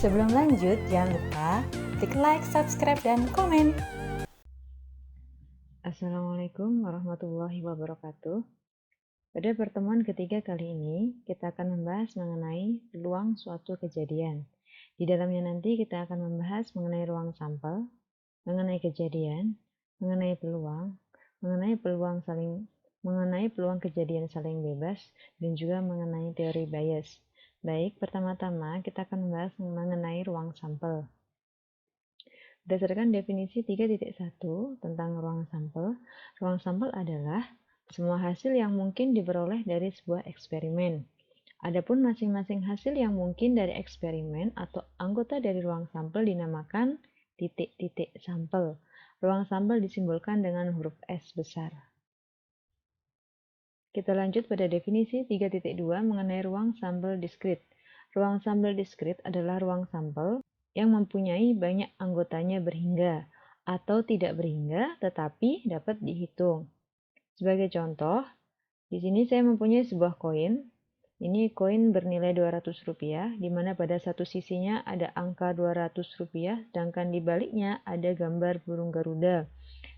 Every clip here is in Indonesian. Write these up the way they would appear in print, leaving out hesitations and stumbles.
Sebelum lanjut, jangan lupa klik like, subscribe, dan komen. Assalamualaikum warahmatullahi wabarakatuh. Pada pertemuan ketiga kali ini, kita akan membahas mengenai peluang suatu kejadian. Di dalamnya nanti kita akan membahas mengenai ruang sampel, mengenai kejadian, mengenai peluang kejadian saling bebas, dan juga mengenai teori bias. Baik, pertama-tama kita akan membahas mengenai ruang sampel. Berdasarkan definisi 3.1 tentang ruang sampel adalah semua hasil yang mungkin diperoleh dari sebuah eksperimen. Adapun masing-masing hasil yang mungkin dari eksperimen atau anggota dari ruang sampel dinamakan titik-titik sampel. Ruang sampel disimbolkan dengan huruf S besar. Kita lanjut pada definisi 3.2 mengenai ruang sampel diskrit. Ruang sampel diskrit adalah ruang sampel yang mempunyai banyak anggotanya berhingga atau tidak berhingga tetapi dapat dihitung. Sebagai contoh, di sini saya mempunyai sebuah koin. Ini koin bernilai Rp200, di mana pada satu sisinya ada angka Rp200, sedangkan di baliknya ada gambar burung Garuda.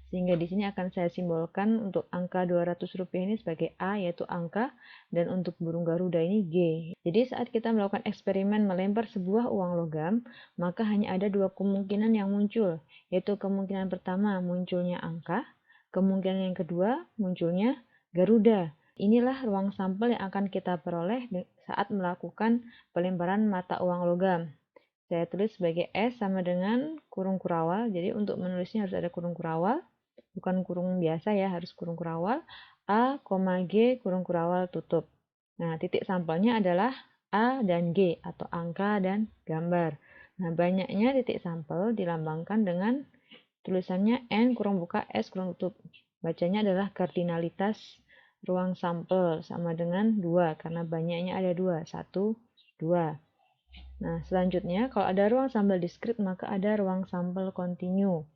Sehingga di sini akan saya simbolkan untuk angka Rp200 ini sebagai A, yaitu angka, dan untuk burung Garuda ini G. Jadi saat kita melakukan eksperimen melempar sebuah uang logam, maka hanya ada dua kemungkinan yang muncul, yaitu kemungkinan pertama munculnya angka, kemungkinan yang kedua munculnya Garuda. Inilah ruang sampel yang akan kita peroleh saat melakukan pelemparan mata uang logam. Saya tulis sebagai S sama dengan kurung kurawal, jadi untuk menulisnya harus ada kurung kurawal. Bukan kurung biasa ya, harus kurung kurawal, A, G, kurung kurawal tutup. Nah, titik sampelnya adalah A dan G, atau angka dan gambar. Nah, banyaknya titik sampel dilambangkan dengan tulisannya N kurung buka S kurung tutup. Bacanya adalah kardinalitas ruang sampel sama dengan 2, karena banyaknya ada 2, 1, 2. Nah, selanjutnya, kalau ada ruang sampel diskrit, maka ada ruang sampel kontinu.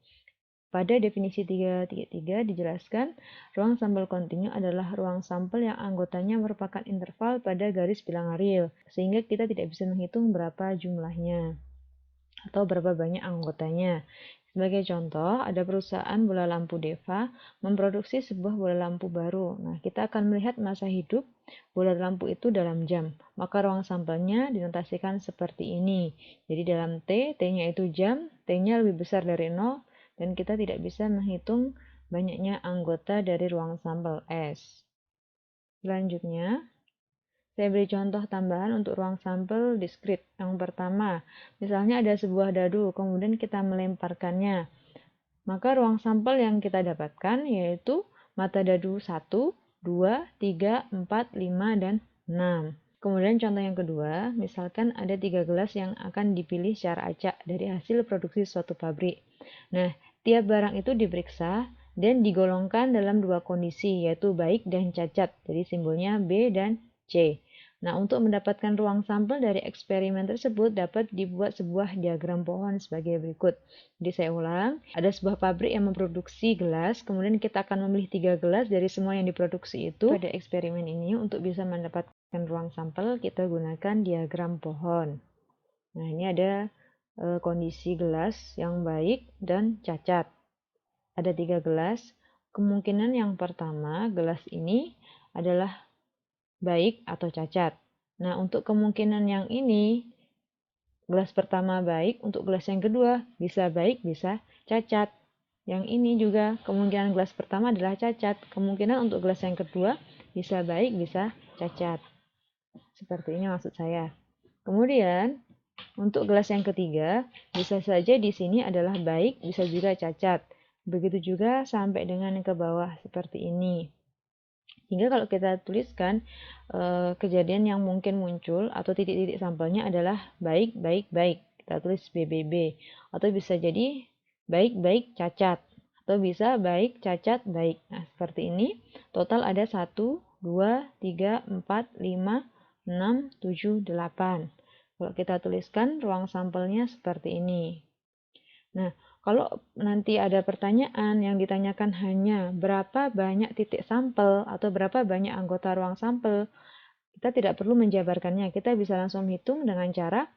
Pada definisi 3.3 dijelaskan, ruang sampel kontinu adalah ruang sampel yang anggotanya merupakan interval pada garis bilangan real, sehingga kita tidak bisa menghitung berapa jumlahnya atau berapa banyak anggotanya. Sebagai contoh, ada perusahaan bola lampu Deva memproduksi sebuah bola lampu baru. Nah, kita akan melihat masa hidup bola lampu itu dalam jam. Maka ruang sampelnya dinotasikan seperti ini. Jadi dalam T, T-nya itu jam, T-nya lebih besar dari 0, dan kita tidak bisa menghitung banyaknya anggota dari ruang sampel S. Selanjutnya, saya beri contoh tambahan untuk ruang sampel diskrit. Yang pertama, misalnya ada sebuah dadu, kemudian kita melemparkannya. Maka ruang sampel yang kita dapatkan yaitu mata dadu 1, 2, 3, 4, 5, dan 6. Kemudian contoh yang kedua, misalkan ada 3 gelas yang akan dipilih secara acak dari hasil produksi suatu pabrik. Nah, tiap barang itu diperiksa dan digolongkan dalam dua kondisi, yaitu baik dan cacat. Jadi simbolnya B dan C. Nah, untuk mendapatkan ruang sampel dari eksperimen tersebut dapat dibuat sebuah diagram pohon sebagai berikut. Jadi saya ulang, ada sebuah pabrik yang memproduksi gelas, kemudian kita akan memilih 3 gelas dari semua yang diproduksi itu. Pada eksperimen ini, untuk bisa mendapatkan ruang sampel, kita gunakan diagram pohon. Nah, ini ada kondisi gelas yang baik dan cacat. Ada 3 gelas. Kemungkinan yang pertama, gelas ini adalah baik atau cacat. Nah, untuk kemungkinan yang ini, gelas pertama baik, untuk gelas yang kedua bisa baik, bisa cacat. Yang ini juga kemungkinan gelas pertama adalah cacat. Kemungkinan untuk gelas yang kedua bisa baik, bisa cacat. Seperti ini maksud saya. Kemudian, untuk gelas yang ketiga, bisa saja di sini adalah baik, bisa juga cacat. Begitu juga sampai dengan yang ke bawah seperti ini. Hingga kalau kita tuliskan kejadian yang mungkin muncul atau titik-titik sampelnya adalah baik, baik, baik. Kita tulis BBB. Atau bisa jadi baik, baik, cacat. Atau bisa baik, cacat, baik. Nah, seperti ini. Total ada 1, 2, 3, 4, 5, 6, 7, 8. Kalau kita tuliskan ruang sampelnya seperti ini. Nah, kalau nanti ada pertanyaan yang ditanyakan hanya berapa banyak titik sampel atau berapa banyak anggota ruang sampel, kita tidak perlu menjabarkannya. Kita bisa langsung hitung dengan cara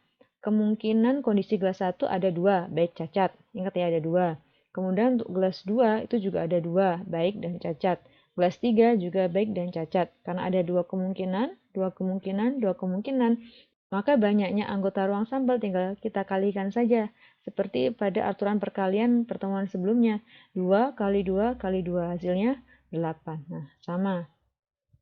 kemungkinan kondisi gelas 1 ada 2, baik cacat. Ingat ya, ada 2. Kemudian untuk gelas 2 itu juga ada 2, baik dan cacat. Gelas 3 juga baik dan cacat. Karena ada 2 kemungkinan, 2 kemungkinan, 2 kemungkinan, maka banyaknya anggota ruang sampel tinggal kita kalikan saja. Seperti pada aturan perkalian pertemuan sebelumnya. 2 kali 2 kali 2, hasilnya 8. Nah, sama.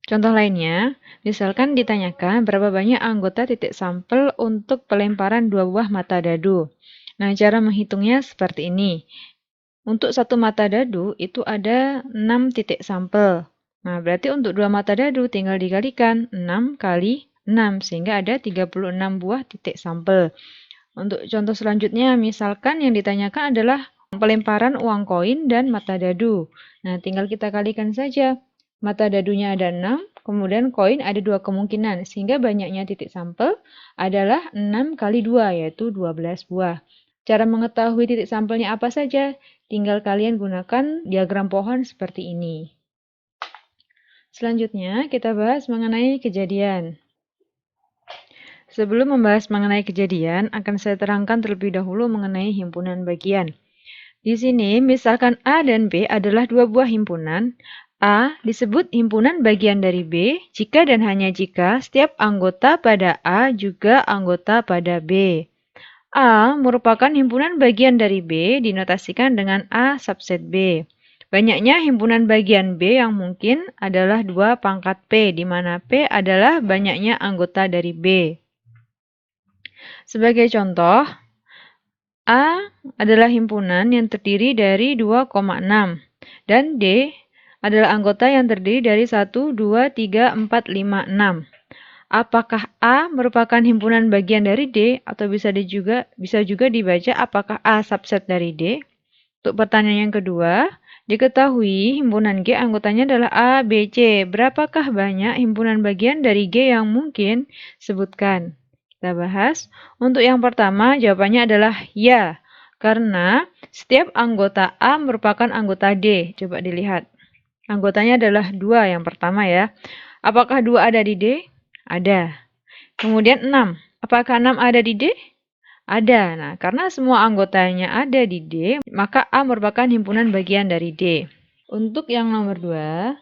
Contoh lainnya, misalkan ditanyakan berapa banyak anggota titik sampel untuk pelemparan 2 buah mata dadu. Nah, cara menghitungnya seperti ini. Untuk satu mata dadu itu ada 6 titik sampel. Nah, berarti untuk 2 mata dadu tinggal dikalikan 6 kali 6, sehingga ada 36 buah titik sampel. Untuk contoh selanjutnya, misalkan yang ditanyakan adalah pelemparan uang koin dan mata dadu. Nah, tinggal kita kalikan saja. Mata dadunya ada 6, kemudian koin ada 2 kemungkinan, sehingga banyaknya titik sampel adalah 6 kali 2, yaitu 12 buah. Cara mengetahui titik sampelnya apa saja? Tinggal kalian gunakan diagram pohon seperti ini. Selanjutnya, kita bahas mengenai kejadian. Sebelum membahas mengenai kejadian, akan saya terangkan terlebih dahulu mengenai himpunan bagian. Di sini, misalkan A dan B adalah 2 buah himpunan. A disebut himpunan bagian dari B jika dan hanya jika setiap anggota pada A juga anggota pada B. A merupakan himpunan bagian dari B dinotasikan dengan A subset B. Banyaknya himpunan bagian B yang mungkin adalah 2 pangkat P, di mana P adalah banyaknya anggota dari B. Sebagai contoh, A adalah himpunan yang terdiri dari 2,6 dan D adalah anggota yang terdiri dari 1, 2, 3, 4, 5, 6. Apakah A merupakan himpunan bagian dari D atau bisa juga dibaca apakah A subset dari D? Untuk pertanyaan yang kedua, diketahui himpunan G anggotanya adalah A, B, C. Berapakah banyak himpunan bagian dari G yang mungkin? Sebutkan. Kita bahas. Untuk yang pertama, jawabannya adalah ya, karena setiap anggota A merupakan anggota D. Coba dilihat. Anggotanya adalah 2 yang pertama ya. Apakah 2 ada di D? Ada. Kemudian 6. Apakah 6 ada di D? Ada. Nah, karena semua anggotanya ada di D, maka A merupakan himpunan bagian dari D. Untuk yang nomor 2,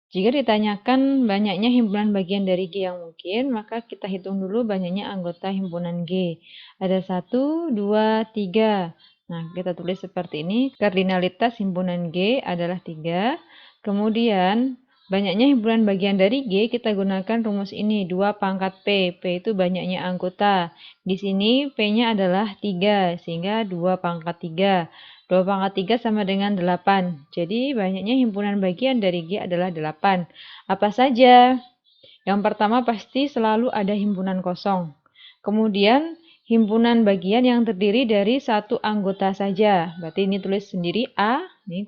jika ditanyakan banyaknya himpunan bagian dari G yang mungkin, maka kita hitung dulu banyaknya anggota himpunan G. Ada 1, 2, 3. Nah, kita tulis seperti ini. Kardinalitas himpunan G adalah 3. Kemudian, banyaknya himpunan bagian dari G, kita gunakan rumus ini, 2 pangkat P. P itu banyaknya anggota. Di sini P-nya adalah 3, sehingga 2 pangkat 3. 2 pangkat 3 sama dengan 8. Jadi, banyaknya himpunan bagian dari G adalah 8. Apa saja? Yang pertama pasti selalu ada himpunan kosong. Kemudian, himpunan bagian yang terdiri dari 1 anggota saja. Berarti ini tulis sendiri A, ini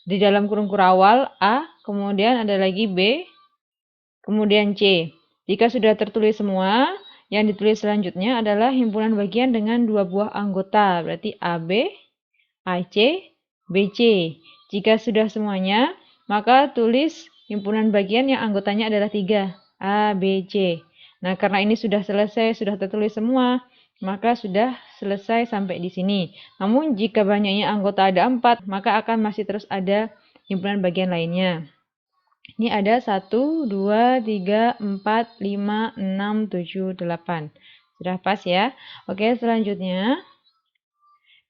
di dalam kurung kurawal A, kemudian ada lagi B, kemudian C. Jika sudah tertulis semua, yang ditulis selanjutnya adalah himpunan bagian dengan 2 buah anggota, berarti AB, AC, BC. Jika sudah semuanya, maka tulis himpunan bagian yang anggotanya adalah 3, A, B, C. Nah, karena ini sudah selesai, sudah tertulis semua, maka sudah selesai sampai di sini. Namun jika banyaknya anggota ada 4, maka akan masih terus ada himpunan bagian lainnya. Ini ada 1, 2, 3, 4, 5, 6, 7, 8. Sudah pas ya? Oke, selanjutnya.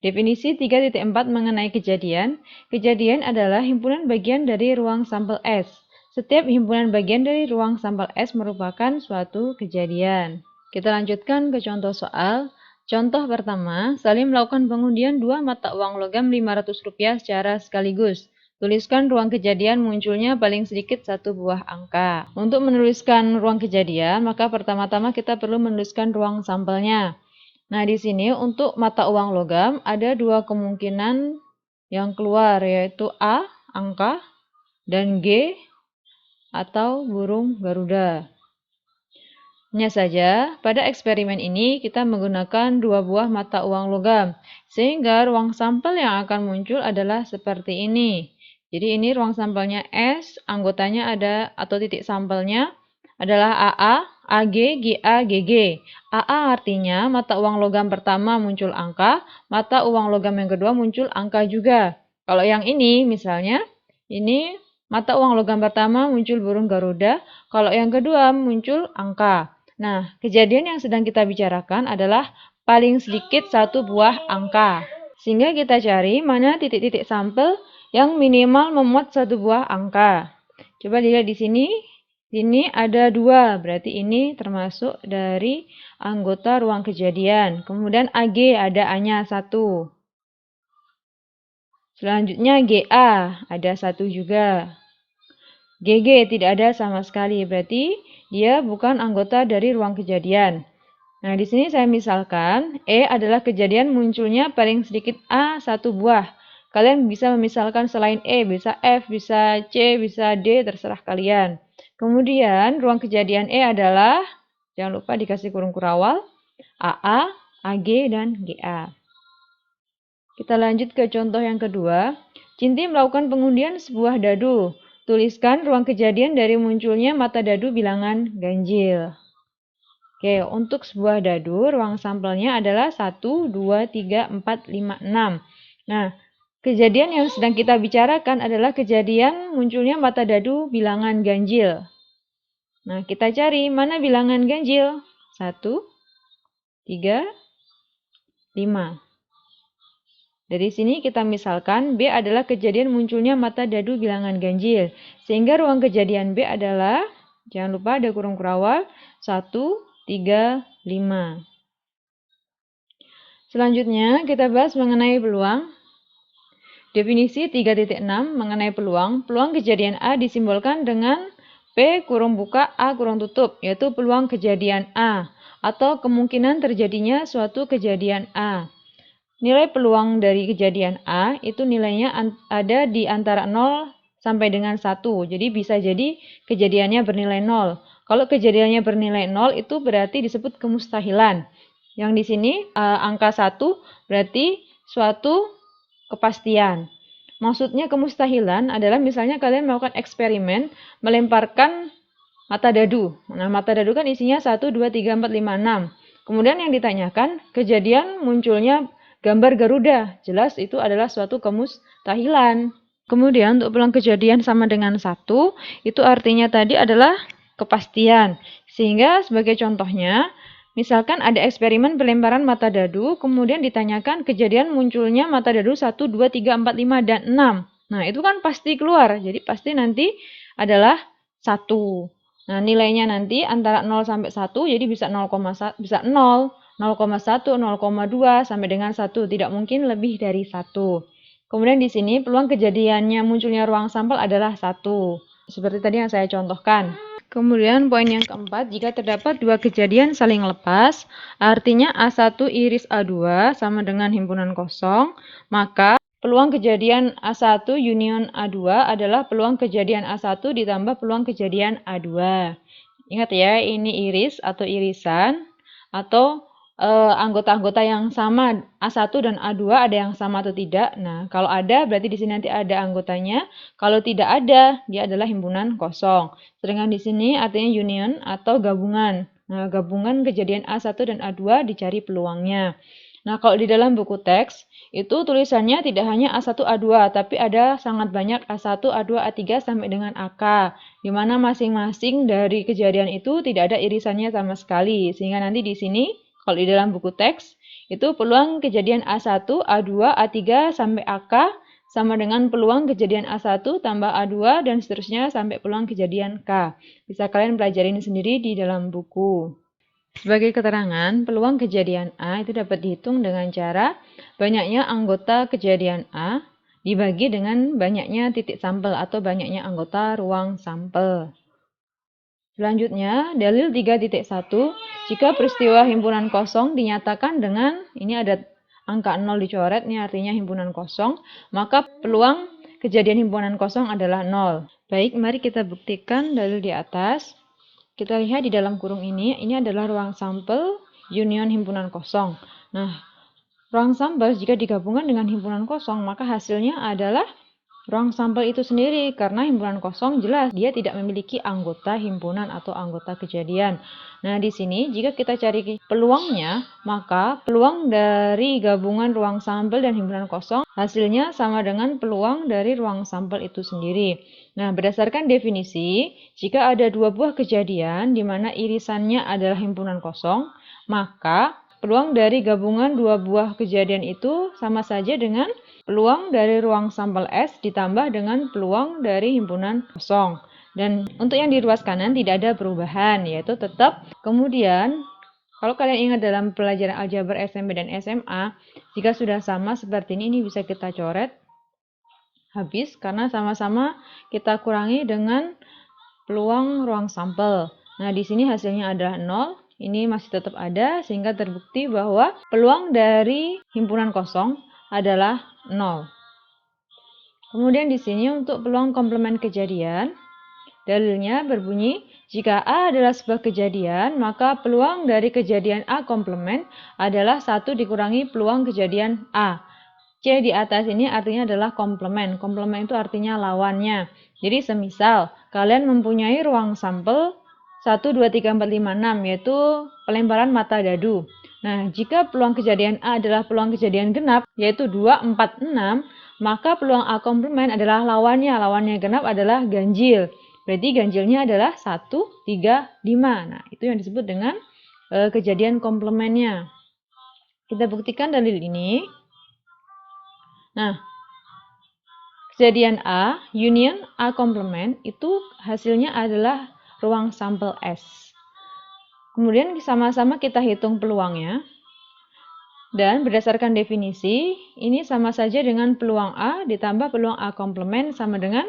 Definisi 3.4 mengenai kejadian. Kejadian adalah himpunan bagian dari ruang sampel S. Setiap himpunan bagian dari ruang sampel S merupakan suatu kejadian. Kita lanjutkan ke contoh soal. Contoh pertama, Salim melakukan pengundian 2 mata uang logam Rp500 secara sekaligus. Tuliskan ruang kejadian munculnya paling sedikit 1 buah angka. Untuk menuliskan ruang kejadian, maka pertama-tama kita perlu menuliskan ruang sampelnya. Nah, di sini untuk mata uang logam ada 2 kemungkinan yang keluar, yaitu A, angka, dan G, atau burung Garuda. Hanya saja, pada eksperimen ini kita menggunakan 2 buah mata uang logam, sehingga ruang sampel yang akan muncul adalah seperti ini. Jadi ini ruang sampelnya S, anggotanya ada atau titik sampelnya adalah AA, AG, GA, GG. AA artinya mata uang logam pertama muncul angka, mata uang logam yang kedua muncul angka juga. Kalau yang ini misalnya, ini mata uang logam pertama muncul burung Garuda, kalau yang kedua muncul angka. Nah, kejadian yang sedang kita bicarakan adalah paling sedikit satu buah angka. Sehingga kita cari mana titik-titik sampel yang minimal memuat satu buah angka. Coba dilihat di sini. Ini ada 2, berarti ini termasuk dari anggota ruang kejadian. Kemudian AG ada A-nya 1. Selanjutnya GA ada 1 juga. GG tidak ada sama sekali, berarti dia bukan anggota dari ruang kejadian. Nah, di sini saya misalkan E adalah kejadian munculnya paling sedikit A 1 buah. Kalian bisa memisalkan selain E, bisa F, bisa C, bisa D, terserah kalian. Kemudian ruang kejadian E adalah, jangan lupa dikasih kurung kurawal, AA, AG, dan GA. Kita lanjut ke contoh yang kedua. Cinti melakukan pengundian sebuah dadu. Tuliskan ruang kejadian dari munculnya mata dadu bilangan ganjil. Oke, untuk sebuah dadu, ruang sampelnya adalah 1, 2, 3, 4, 5, 6. Nah, kejadian yang sedang kita bicarakan adalah kejadian munculnya mata dadu bilangan ganjil. Nah, kita cari mana bilangan ganjil. 1, 3, 5. Dari sini kita misalkan B adalah kejadian munculnya mata dadu bilangan ganjil. Sehingga ruang kejadian B adalah, jangan lupa ada kurung kurawal, 1, 3, 5. Selanjutnya kita bahas mengenai peluang. Definisi 3.6 mengenai peluang. Peluang kejadian A disimbolkan dengan P kurung buka A kurung tutup, yaitu peluang kejadian A atau kemungkinan terjadinya suatu kejadian A. Nilai peluang dari kejadian A itu nilainya ada di antara 0 sampai dengan 1. Jadi bisa jadi kejadiannya bernilai 0. Kalau kejadiannya bernilai 0 itu berarti disebut kemustahilan. Yang di sini angka 1 berarti suatu kepastian. Maksudnya kemustahilan adalah misalnya kalian melakukan eksperimen melemparkan mata dadu. Nah, mata dadu kan isinya 1, 2, 3, 4, 5, 6. Kemudian yang ditanyakan kejadian munculnya gambar Garuda. Jelas itu adalah suatu kemustahilan. Kemudian untuk peluang kejadian sama dengan 1, itu artinya tadi adalah kepastian. Sehingga sebagai contohnya, misalkan ada eksperimen pelemparan mata dadu, kemudian ditanyakan kejadian munculnya mata dadu 1, 2, 3, 4, 5, dan 6. Nah, itu kan pasti keluar. Jadi pasti nanti adalah 1. Nah, nilainya nanti antara 0 sampai 1, jadi bisa 0,1, bisa 0, 0,1, 0,2, sampai dengan 1. Tidak mungkin lebih dari 1. Kemudian di sini peluang kejadiannya munculnya ruang sampel adalah 1. Seperti tadi yang saya contohkan. Kemudian poin yang keempat, jika terdapat 2 kejadian saling lepas, artinya A1 iris A2 sama dengan himpunan kosong, maka peluang kejadian A1 union A2 adalah peluang kejadian A1 ditambah peluang kejadian A2. Ingat ya, ini iris atau irisan, atau anggota-anggota yang sama A1 dan A2 ada yang sama atau tidak. Nah, kalau ada berarti di sini nanti ada anggotanya. Kalau tidak ada, dia adalah himpunan kosong. Sedangkan di sini artinya union atau gabungan. Nah, gabungan kejadian A1 dan A2 dicari peluangnya. Nah, kalau di dalam buku teks, itu tulisannya tidak hanya A1, A2, tapi ada sangat banyak A1, A2, A3 sampai dengan AK, di mana masing-masing dari kejadian itu tidak ada irisannya sama sekali. Sehingga nanti di sini, kalau di dalam buku teks, itu peluang kejadian A1, A2, A3 sampai AK sama dengan peluang kejadian A1 tambah A2 dan seterusnya sampai peluang kejadian K. Bisa kalian pelajarin sendiri di dalam buku. Sebagai keterangan, peluang kejadian A itu dapat dihitung dengan cara banyaknya anggota kejadian A dibagi dengan banyaknya titik sampel atau banyaknya anggota ruang sampel. Selanjutnya, dalil 3.1, jika peristiwa himpunan kosong dinyatakan dengan, ini ada angka 0 dicoret, ini artinya himpunan kosong, maka peluang kejadian himpunan kosong adalah 0. Baik, mari kita buktikan dalil di atas. Kita lihat di dalam kurung ini adalah ruang sampel union himpunan kosong. Nah, ruang sampel jika digabungkan dengan himpunan kosong, maka hasilnya adalah ruang sampel itu sendiri, karena himpunan kosong jelas dia tidak memiliki anggota himpunan atau anggota kejadian. Nah, di sini jika kita cari peluangnya, maka peluang dari gabungan ruang sampel dan himpunan kosong hasilnya sama dengan peluang dari ruang sampel itu sendiri. Nah, berdasarkan definisi, jika ada dua buah kejadian di mana irisannya adalah himpunan kosong, maka peluang dari gabungan dua buah kejadian itu sama saja dengan peluang dari ruang sampel S ditambah dengan peluang dari himpunan kosong. Dan untuk yang di ruas kanan tidak ada perubahan, yaitu tetap. Kemudian, kalau kalian ingat dalam pelajaran aljabar SMP dan SMA, jika sudah sama seperti ini bisa kita coret habis, karena sama-sama kita kurangi dengan peluang ruang sampel. Nah, di sini hasilnya adalah 0. Ini masih tetap ada, sehingga terbukti bahwa peluang dari himpunan kosong adalah 0. Kemudian di sini untuk peluang komplement kejadian, dalilnya berbunyi, jika A adalah sebuah kejadian, maka peluang dari kejadian A komplement adalah 1 dikurangi peluang kejadian A. C di atas ini artinya adalah komplement. Komplement itu artinya lawannya. Jadi semisal kalian mempunyai ruang sampel 1, 2, 3, 4, 5, 6, yaitu pelemparan mata dadu. Nah, jika peluang kejadian A adalah peluang kejadian genap, yaitu 2, 4, 6, maka peluang A komplement adalah lawannya. Lawannya genap adalah ganjil. Berarti ganjilnya adalah 1, 3, 5. Nah, itu yang disebut dengan kejadian komplementnya. Kita buktikan dalil ini. Nah, kejadian A, union A komplement, itu hasilnya adalah ruang sampel S. Kemudian sama-sama kita hitung peluangnya. Dan berdasarkan definisi, ini sama saja dengan peluang A ditambah peluang A komplement sama dengan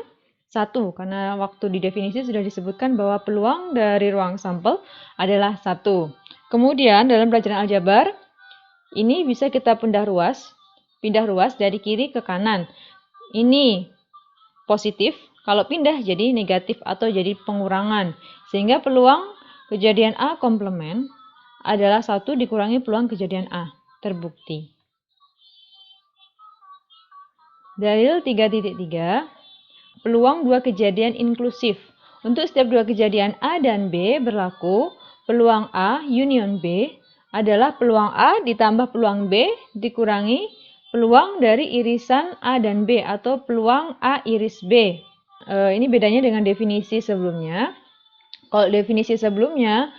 1. Karena waktu di definisi sudah disebutkan bahwa peluang dari ruang sampel adalah 1. Kemudian dalam pelajaran aljabar, ini bisa kita pindah ruas dari kiri ke kanan. Ini positif, kalau pindah jadi negatif atau jadi pengurangan. Sehingga peluang kejadian A komplement adalah 1 dikurangi peluang kejadian A. Terbukti. Dalil 3.3, peluang dua kejadian inklusif. Untuk setiap dua kejadian A dan B berlaku, peluang A union B adalah peluang A ditambah peluang B dikurangi peluang dari irisan A dan B atau peluang A iris B. Ini bedanya dengan definisi sebelumnya. Kalau definisi sebelumnya,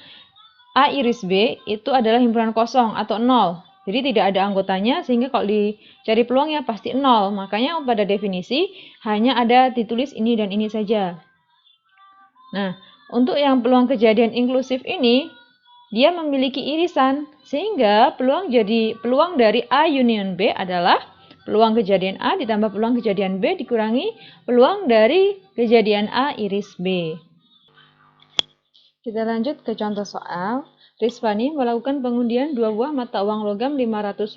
A iris B itu adalah himpunan kosong atau 0. Jadi tidak ada anggotanya, sehingga kalau dicari peluangnya pasti 0. Makanya pada definisi hanya ada ditulis ini dan ini saja. Nah, untuk yang peluang kejadian inklusif ini, dia memiliki irisan, sehingga peluang dari A union B adalah peluang kejadian A ditambah peluang kejadian B dikurangi peluang dari kejadian A iris B. Kita lanjut ke contoh soal. Rizwani melakukan pengundian 2 buah mata uang logam Rp500.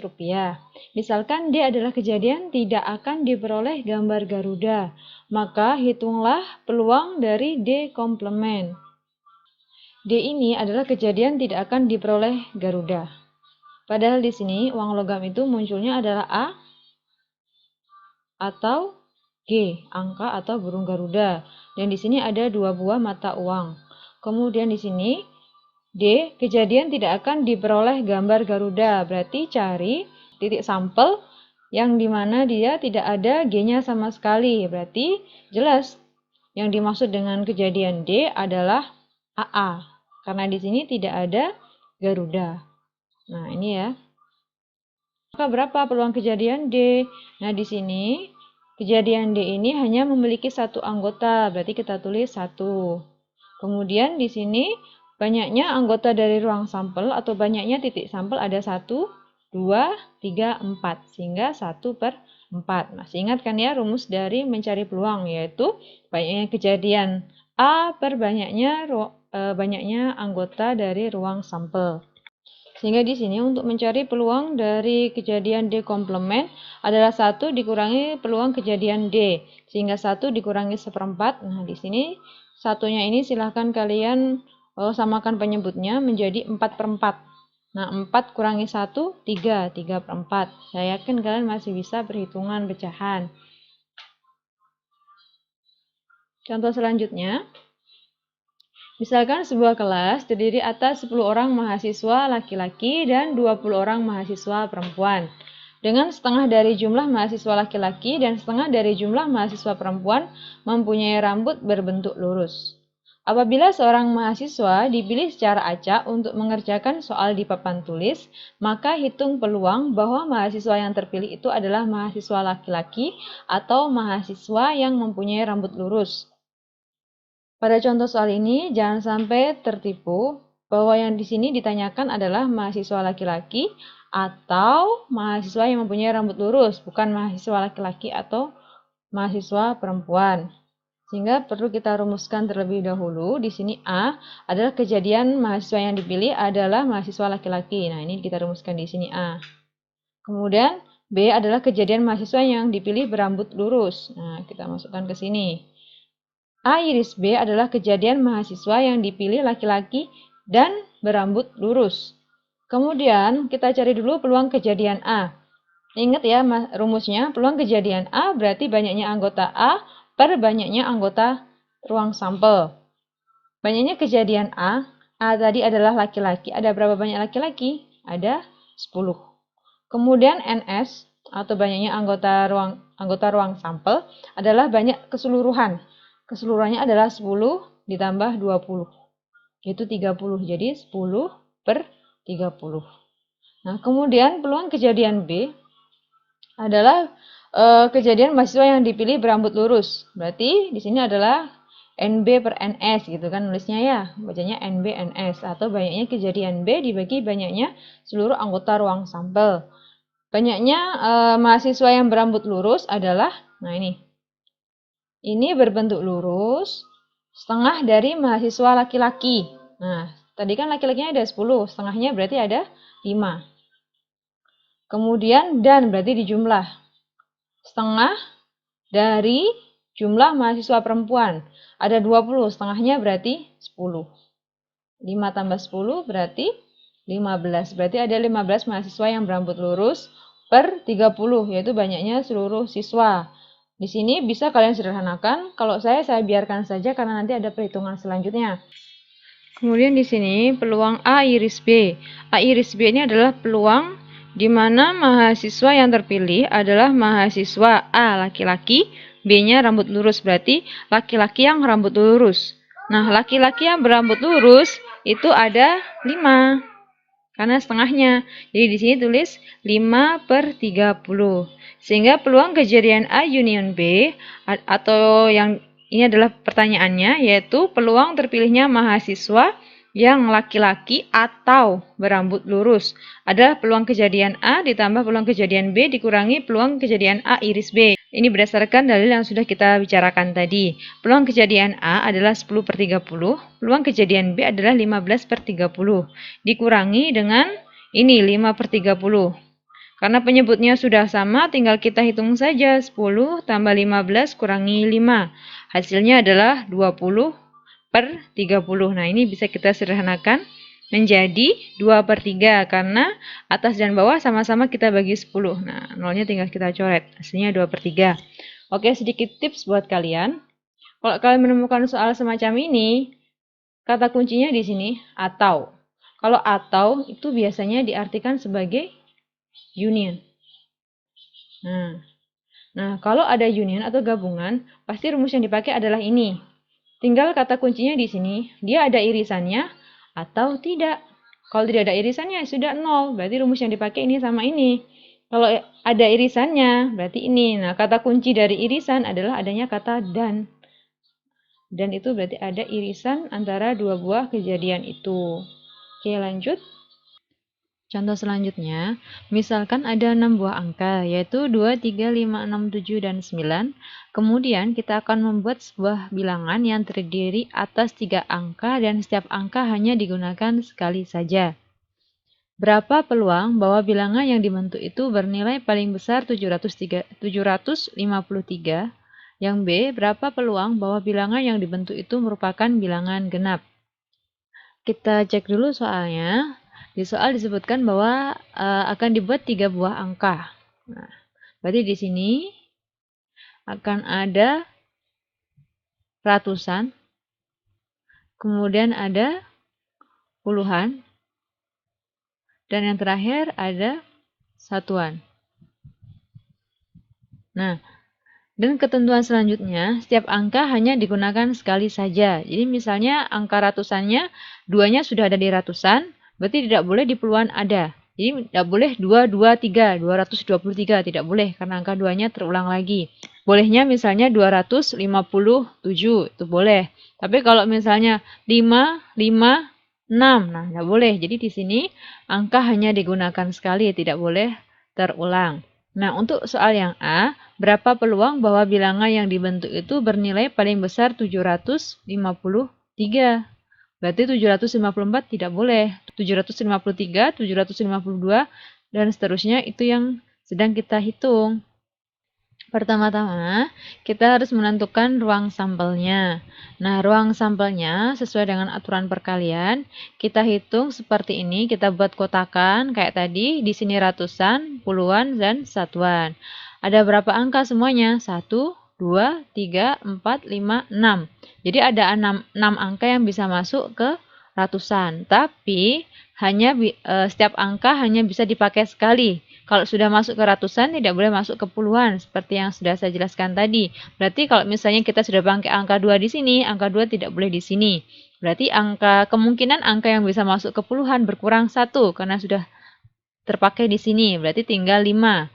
Misalkan D adalah kejadian tidak akan diperoleh gambar Garuda, maka hitunglah peluang dari D komplement. D ini adalah kejadian tidak akan diperoleh Garuda. Padahal di sini uang logam itu munculnya adalah A atau G, angka atau burung Garuda. Dan di sini ada 2 buah mata uang. Kemudian di sini D, kejadian tidak akan diperoleh gambar Garuda. Berarti cari titik sampel yang dimana dia tidak ada G-nya sama sekali. Berarti jelas yang dimaksud dengan kejadian D adalah AA. Karena di sini tidak ada Garuda. Nah, ini ya. Maka berapa peluang kejadian D? Nah, di sini kejadian D ini hanya memiliki 1 anggota. Berarti kita tulis 1. Kemudian di sini banyaknya anggota dari ruang sampel atau banyaknya titik sampel ada 1, 2, 3, 4. Sehingga 1/4. Masih ingat kan ya rumus dari mencari peluang, yaitu banyaknya kejadian A per banyaknya anggota dari ruang sampel. Sehingga di sini untuk mencari peluang dari kejadian D komplement adalah 1 dikurangi peluang kejadian D. Sehingga 1 dikurangi 1/4. Nah, di sini satunya ini silahkan kalian samakan penyebutnya menjadi 4/4. Nah, 4 kurangi 1, 3/4. Saya yakin kalian masih bisa perhitungan pecahan. Contoh selanjutnya, misalkan sebuah kelas terdiri atas 10 orang mahasiswa laki-laki dan 20 orang mahasiswa perempuan. Dengan setengah dari jumlah mahasiswa laki-laki dan setengah dari jumlah mahasiswa perempuan mempunyai rambut berbentuk lurus. Apabila seorang mahasiswa dipilih secara acak untuk mengerjakan soal di papan tulis, maka hitung peluang bahwa mahasiswa yang terpilih itu adalah mahasiswa laki-laki atau mahasiswa yang mempunyai rambut lurus. Pada contoh soal ini, jangan sampai tertipu bahwa yang di sini ditanyakan adalah mahasiswa laki-laki atau mahasiswa yang mempunyai rambut lurus, bukan mahasiswa laki-laki atau mahasiswa perempuan. Sehingga perlu kita rumuskan terlebih dahulu. Di sini A adalah kejadian mahasiswa yang dipilih adalah mahasiswa laki-laki. Nah, ini kita rumuskan di sini A. Kemudian B adalah kejadian mahasiswa yang dipilih berambut lurus. Nah, kita masukkan ke sini. A iris B adalah kejadian mahasiswa yang dipilih laki-laki dan berambut lurus. Kemudian kita cari dulu peluang kejadian A. Ingat ya rumusnya, peluang kejadian A berarti banyaknya anggota A per banyaknya anggota ruang sampel. Banyaknya kejadian A tadi adalah laki-laki. Ada berapa banyak laki-laki? Ada 10. Kemudian NS atau banyaknya anggota ruang sampel adalah banyak keseluruhan. Keseluruhannya adalah 10 ditambah 20, yaitu 30. Jadi 10 per 30. Nah, kemudian peluang kejadian B adalah kejadian mahasiswa yang dipilih berambut lurus. Berarti di sini adalah NB per NS gitu kan nulisnya ya. Bacanya NB NS atau banyaknya kejadian B dibagi banyaknya seluruh anggota ruang sampel. Banyaknya mahasiswa yang berambut lurus adalah, nah ini berbentuk lurus, setengah dari mahasiswa laki-laki. Nah, tadi kan laki-lakinya ada 10, setengahnya berarti ada 5. Kemudian dan berarti dijumlah. Setengah dari jumlah mahasiswa perempuan. Ada 20, setengahnya berarti 10. 5 tambah 10 berarti 15. Berarti ada 15 mahasiswa yang berambut lurus per 30, yaitu banyaknya seluruh siswa. Di sini bisa kalian sederhanakan. Kalau saya biarkan saja karena nanti ada perhitungan selanjutnya. Kemudian di sini peluang A iris B. A iris B ini adalah peluang di mana mahasiswa yang terpilih adalah mahasiswa A laki-laki, B-nya rambut lurus, berarti laki-laki yang rambut lurus. Nah, laki-laki yang berambut lurus itu ada 5. Karena setengahnya. Jadi di sini tulis 5 per 30. Sehingga peluang kejadian A union B atau yang ini adalah pertanyaannya, yaitu peluang terpilihnya mahasiswa yang laki-laki atau berambut lurus adalah peluang kejadian A ditambah peluang kejadian B dikurangi peluang kejadian A iris B. Ini berdasarkan dalil yang sudah kita bicarakan tadi. Peluang kejadian A adalah 10 per 30, peluang kejadian B adalah 15 per 30. Dikurangi dengan ini 5 per 30. Karena penyebutnya sudah sama, tinggal kita hitung saja. 10 tambah 15 kurangi 5. Hasilnya adalah 20 per 30. Nah, ini bisa kita sederhanakan menjadi 2 per 3. Karena atas dan bawah sama-sama kita bagi 10. Nah, nolnya tinggal kita coret. Hasilnya 2 per 3. Oke, sedikit tips buat kalian. Kalau kalian menemukan soal semacam ini, kata kuncinya di sini, atau. Kalau atau, itu biasanya diartikan sebagai union. Nah, kalau ada union atau gabungan, pasti rumus yang dipakai adalah ini. Tinggal kata kuncinya di sini, dia ada irisannya atau tidak. Kalau tidak ada irisannya, sudah 0. Berarti rumus yang dipakai ini sama ini. Kalau ada irisannya, berarti ini. Nah, kata kunci dari irisan adalah adanya kata dan. Dan itu berarti ada irisan antara dua buah kejadian itu. Oke, lanjut. Contoh selanjutnya, misalkan ada 6 buah angka, yaitu 2, 3, 5, 6, 7, dan 9. Kemudian kita akan membuat sebuah bilangan yang terdiri atas 3 angka dan setiap angka hanya digunakan sekali saja. Berapa peluang bahwa bilangan yang dibentuk itu bernilai paling besar 753? Yang B, berapa peluang bahwa bilangan yang dibentuk itu merupakan bilangan genap? Kita cek dulu soalnya. Di soal disebutkan bahwa akan dibuat 3 buah angka. Nah, berarti di sini akan ada ratusan, kemudian ada puluhan, dan yang terakhir ada satuan. Nah, dan ketentuan selanjutnya, setiap angka hanya digunakan sekali saja. Jadi misalnya angka ratusannya, duanya sudah ada di ratusan, berarti tidak boleh di puluhan ada. Jadi tidak boleh 223, 223, tidak boleh karena angka duanya terulang lagi. Bolehnya misalnya 257, itu boleh. Tapi kalau misalnya 5, 5, 6, nah tidak boleh. Jadi di sini angka hanya digunakan sekali, tidak boleh terulang. Nah, untuk soal yang A, berapa peluang bahwa bilangan yang dibentuk itu bernilai paling besar 753? Berarti 754 tidak boleh. 753, 752, dan seterusnya itu yang sedang kita hitung. Pertama-tama, kita harus menentukan ruang sampelnya. Nah, ruang sampelnya sesuai dengan aturan perkalian, kita hitung seperti ini, kita buat kotakan kayak tadi, di sini ratusan, puluhan, dan satuan. Ada berapa angka semuanya? 1, 2, 3, 4, 5, 6. Jadi ada 6 angka yang bisa masuk ke ratusan, tapi setiap angka hanya bisa dipakai sekali. Kalau sudah masuk ke ratusan, tidak boleh masuk ke puluhan, seperti yang sudah saya jelaskan tadi. Berarti kalau misalnya kita sudah pakai angka 2 di sini, angka 2 tidak boleh di sini. Berarti kemungkinan angka yang bisa masuk ke puluhan berkurang 1, karena sudah terpakai di sini. Berarti tinggal 5.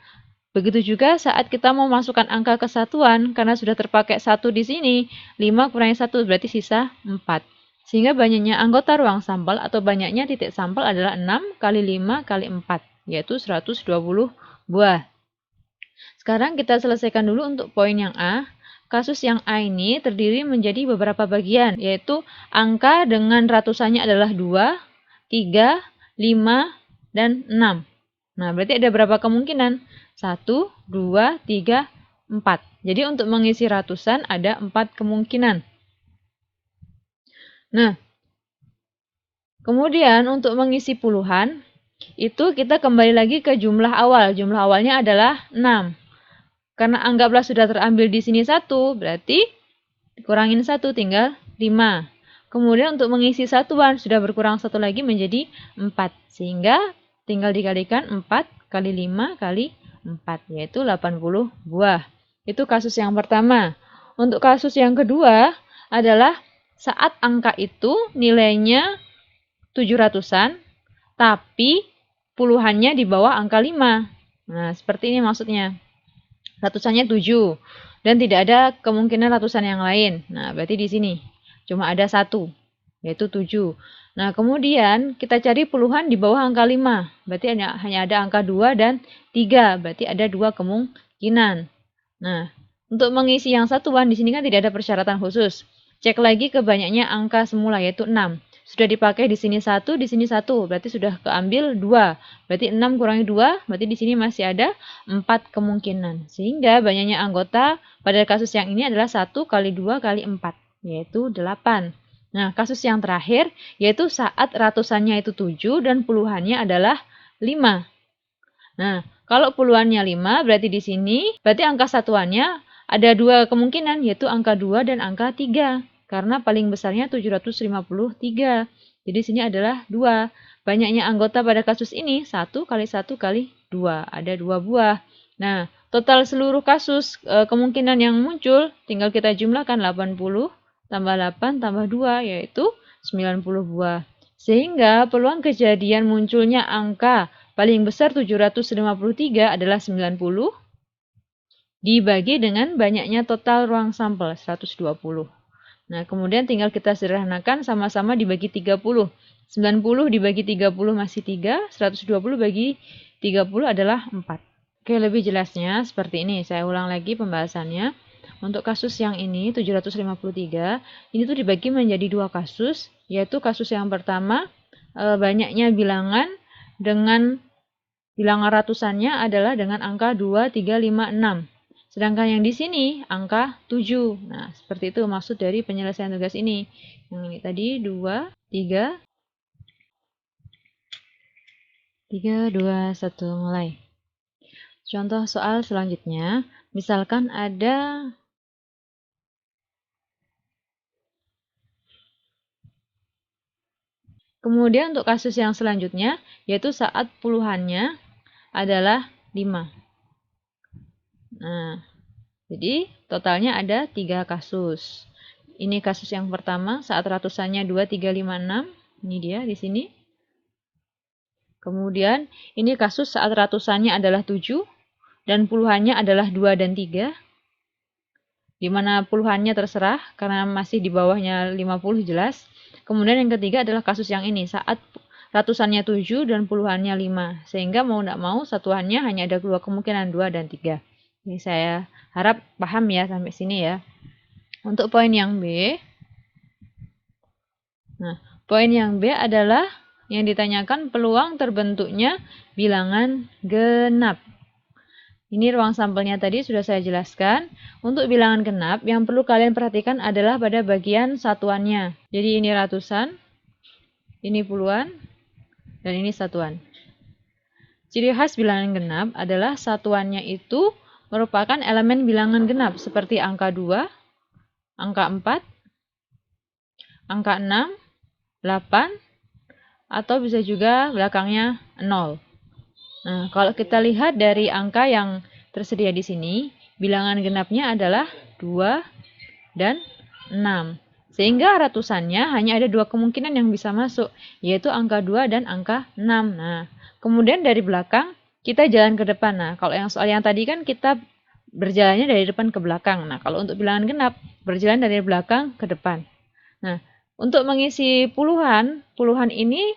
Begitu juga saat kita mau masukkan angka ke satuan, karena sudah terpakai 1 di sini, 5 kurangi 1 berarti sisa 4. Sehingga banyaknya anggota ruang sampel atau banyaknya titik sampel adalah 6 kali 5 kali 4, yaitu 120 buah. Sekarang kita selesaikan dulu untuk poin yang A. Kasus yang A ini terdiri menjadi beberapa bagian, yaitu angka dengan ratusannya adalah 2, 3, 5, dan 6. Nah, berarti ada berapa kemungkinan? 1, 2, 3, 4. Jadi untuk mengisi ratusan ada 4 kemungkinan. Nah, kemudian untuk mengisi puluhan, itu kita kembali lagi ke jumlah awal. Jumlah awalnya adalah 6. Karena anggaplah sudah terambil di sini 1, berarti dikurangin 1 tinggal 5. Kemudian untuk mengisi satuan sudah berkurang 1 lagi menjadi 4. Sehingga tinggal dikalikan 4 kali 5 kali 4, yaitu 80 buah. Itu kasus yang pertama. Untuk kasus yang kedua adalah saat angka itu nilainya 700-an, tapi puluhannya di bawah angka 5. Nah, seperti ini maksudnya. Ratusannya 7, dan tidak ada kemungkinan ratusan yang lain. Nah, berarti di sini cuma ada 1, yaitu 7. Nah, kemudian kita cari puluhan di bawah angka 5. Berarti hanya ada angka 2 dan 3. Berarti ada 2 kemungkinan. Nah, untuk mengisi yang satuan di sini kan tidak ada persyaratan khusus. Cek lagi ke banyaknya angka semula, yaitu 6. Sudah dipakai di sini 1, di sini 1. Berarti sudah keambil 2. Berarti 6 kurangi 2, berarti di sini masih ada 4 kemungkinan. Sehingga banyaknya anggota pada kasus yang ini adalah 1 kali 2 kali 4, yaitu 8. Nah, kasus yang terakhir, yaitu saat ratusannya itu 7 dan puluhannya adalah 5. Nah, kalau puluhannya 5, berarti di sini, berarti angka satuannya ada 2 kemungkinan, yaitu angka 2 dan angka 3. Karena paling besarnya 753. Jadi sini adalah 2. Banyaknya anggota pada kasus ini, 1 kali 1 kali 2. Ada 2 buah. Nah, total seluruh kasus kemungkinan yang muncul, tinggal kita jumlahkan 80, tambah 8, tambah 2, yaitu 90 buah. Sehingga peluang kejadian munculnya angka paling besar 753 adalah 90 dibagi dengan banyaknya total ruang sampel 120. Nah, kemudian tinggal kita sederhanakan sama-sama dibagi 30. 90 dibagi 30 masih 3, 120 bagi 30 adalah 4. Oke, lebih jelasnya seperti ini. Saya ulang lagi pembahasannya. Untuk kasus yang ini 753, ini tuh dibagi menjadi 2 kasus, yaitu kasus yang pertama banyaknya bilangan dengan bilangan ratusannya adalah dengan angka 2, 3, 5, 6. Sedangkan yang di sini angka 7. Nah, seperti itu maksud dari penyelesaian tugas ini. Yang ini tadi 2, 3, 3, 2, 1, mulai. Contoh soal selanjutnya, misalkan ada Kemudian untuk kasus yang selanjutnya, yaitu saat puluhannya adalah 5. Nah, jadi totalnya ada 3 kasus. Ini kasus yang pertama, saat ratusannya 2, 3, 5, 6. Ini dia di sini. Kemudian, ini kasus saat ratusannya adalah 7, dan puluhannya adalah 2 dan 3. Di mana puluhannya terserah, karena masih di bawahnya 50 jelas. Kemudian yang ketiga adalah kasus yang ini, saat ratusannya 7 dan puluhannya 5. Sehingga mau tidak mau satuannya hanya ada 2 kemungkinan, 2 dan 3. Ini saya harap paham ya sampai sini ya. Untuk poin yang B. Nah, poin yang B adalah yang ditanyakan peluang terbentuknya bilangan genap. Ini ruang sampelnya tadi sudah saya jelaskan. Untuk bilangan genap, yang perlu kalian perhatikan adalah pada bagian satuannya. Jadi ini ratusan, ini puluhan, dan ini satuan. Ciri khas bilangan genap adalah satuannya itu merupakan elemen bilangan genap seperti angka 2, angka 4, angka 6, 8, atau bisa juga belakangnya 0. Nah, kalau kita lihat dari angka yang tersedia di sini, bilangan genapnya adalah 2 dan 6. Sehingga ratusannya hanya ada 2 kemungkinan yang bisa masuk, yaitu angka 2 dan angka 6. Nah, kemudian dari belakang, kita jalan ke depan. Nah, kalau yang soal yang tadi kan kita berjalannya dari depan ke belakang. Nah, kalau untuk bilangan genap, berjalan dari belakang ke depan. Nah, untuk mengisi puluhan ini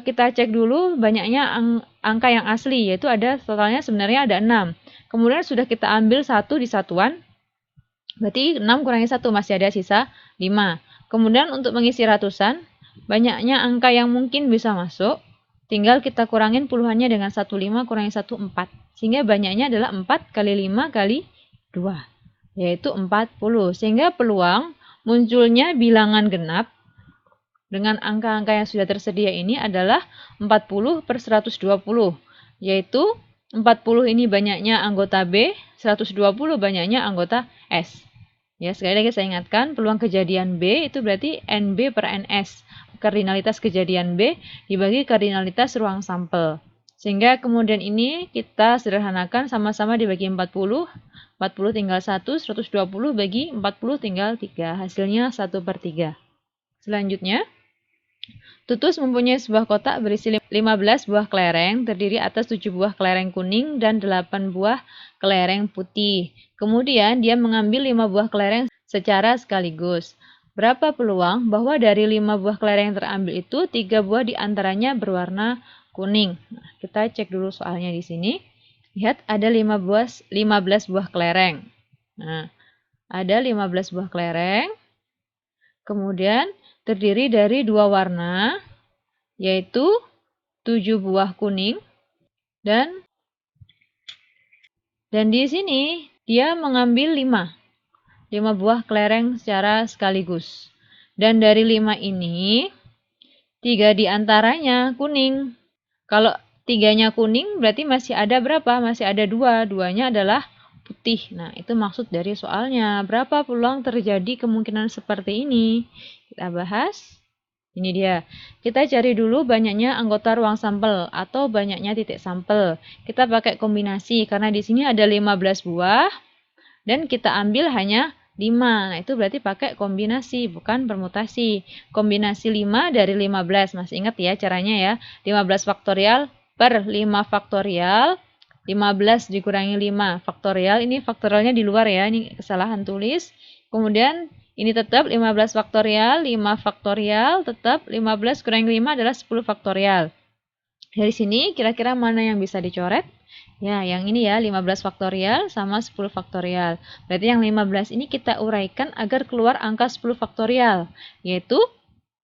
kita cek dulu banyaknya angka yang asli, yaitu ada totalnya sebenarnya ada 6. Kemudian sudah kita ambil 1 di satuan, berarti 6 kurangi 1 masih ada sisa 5. Kemudian untuk mengisi ratusan, banyaknya angka yang mungkin bisa masuk, tinggal kita kurangin puluhannya dengan 1, 5 kurangi 1, 4. Sehingga banyaknya adalah 4 kali 5 kali 2, yaitu 40. Sehingga peluang munculnya bilangan genap dengan angka-angka yang sudah tersedia ini adalah 40 per 120, yaitu 40 ini banyaknya anggota B, 120 banyaknya anggota S. Ya, sekali lagi saya ingatkan, peluang kejadian B itu berarti NB per NS. Kardinalitas kejadian B dibagi kardinalitas ruang sampel. Sehingga kemudian ini kita sederhanakan sama-sama dibagi 40. 40 tinggal 1, 120 bagi 40 tinggal 3. Hasilnya 1/3. Selanjutnya, Tutus mempunyai sebuah kotak berisi 15 buah kelereng, terdiri atas 7 buah kelereng kuning dan 8 buah kelereng putih. Kemudian dia mengambil 5 buah kelereng secara sekaligus. Berapa peluang bahwa dari 5 buah kelereng yang terambil itu 3 buah diantaranya berwarna kuning? Nah, kita cek dulu soalnya di sini. Lihat ada 15 buah kelereng. Nah, ada 15 buah kelereng. Kemudian terdiri dari 2 warna, yaitu 7 buah kuning dan di sini dia mengambil 5 buah kelereng secara sekaligus. Dan dari 5 ini 3 diantaranya kuning. Kalau 3-nya kuning berarti masih ada berapa? Masih ada 2. 2-nya adalah putih. Nah, itu maksud dari soalnya. Berapa peluang terjadi kemungkinan seperti ini? Kita bahas. Ini dia. Kita cari dulu banyaknya anggota ruang sampel atau banyaknya titik sampel. Kita pakai kombinasi karena di sini ada 15 buah dan kita ambil hanya 5. Nah, itu berarti pakai kombinasi, bukan permutasi. Kombinasi 5 dari 15. Masih ingat ya caranya ya. 15 faktorial per 5 faktorial. 15 dikurangi 5 faktorial. Ini faktorialnya di luar ya. Ini kesalahan tulis. Kemudian ini tetap 15 faktorial, 5 faktorial, tetap 15 kurangi 5 adalah 10 faktorial. Dari sini kira-kira mana yang bisa dicoret? Ya, yang ini ya, 15 faktorial sama 10 faktorial. Berarti yang 15 ini kita uraikan agar keluar angka 10 faktorial, yaitu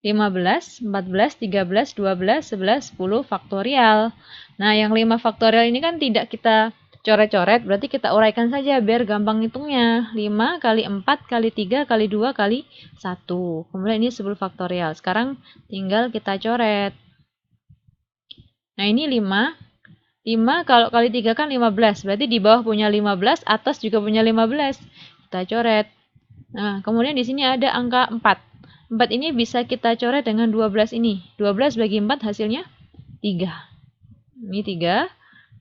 15, 14, 13, 12, 11, 10 faktorial. Nah, yang 5 faktorial ini kan tidak kita coret-coret, berarti kita uraikan saja biar gampang hitungnya. 5 kali 4 kali 3 kali 2 kali 1. Kemudian ini 10 faktorial. Sekarang tinggal kita coret. Nah, ini 5. 5 kalau kali 3 kan 15. Berarti di bawah punya 15, atas juga punya 15. Kita coret. Nah, kemudian di sini ada angka 4. 4 ini bisa kita coret dengan 12 ini. 12 bagi 4 hasilnya 3. Ini 3.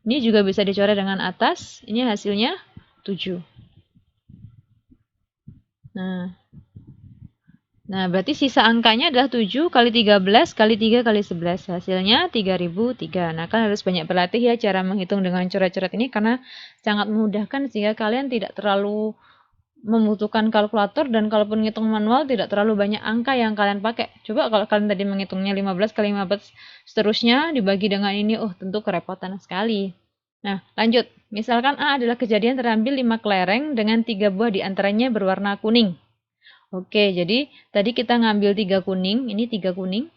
Ini juga bisa dicoret dengan atas. Ini hasilnya 7. Nah, berarti sisa angkanya adalah 7 kali 13 kali 3 kali 11. Hasilnya 3003. Nah, kan harus banyak berlatih ya cara menghitung dengan coret-coret ini karena sangat memudahkan sehingga kalian tidak terlalu membutuhkan kalkulator dan kalaupun ngitung manual tidak terlalu banyak angka yang kalian pakai. Coba kalau kalian tadi menghitungnya 15 kali 15 seterusnya dibagi dengan ini, tentu kerepotan sekali. Nah, lanjut. Misalkan A adalah kejadian terambil 5 kelereng dengan 3 buah diantaranya berwarna kuning. Oke, jadi tadi kita ngambil 3 kuning, ini 3 kuning.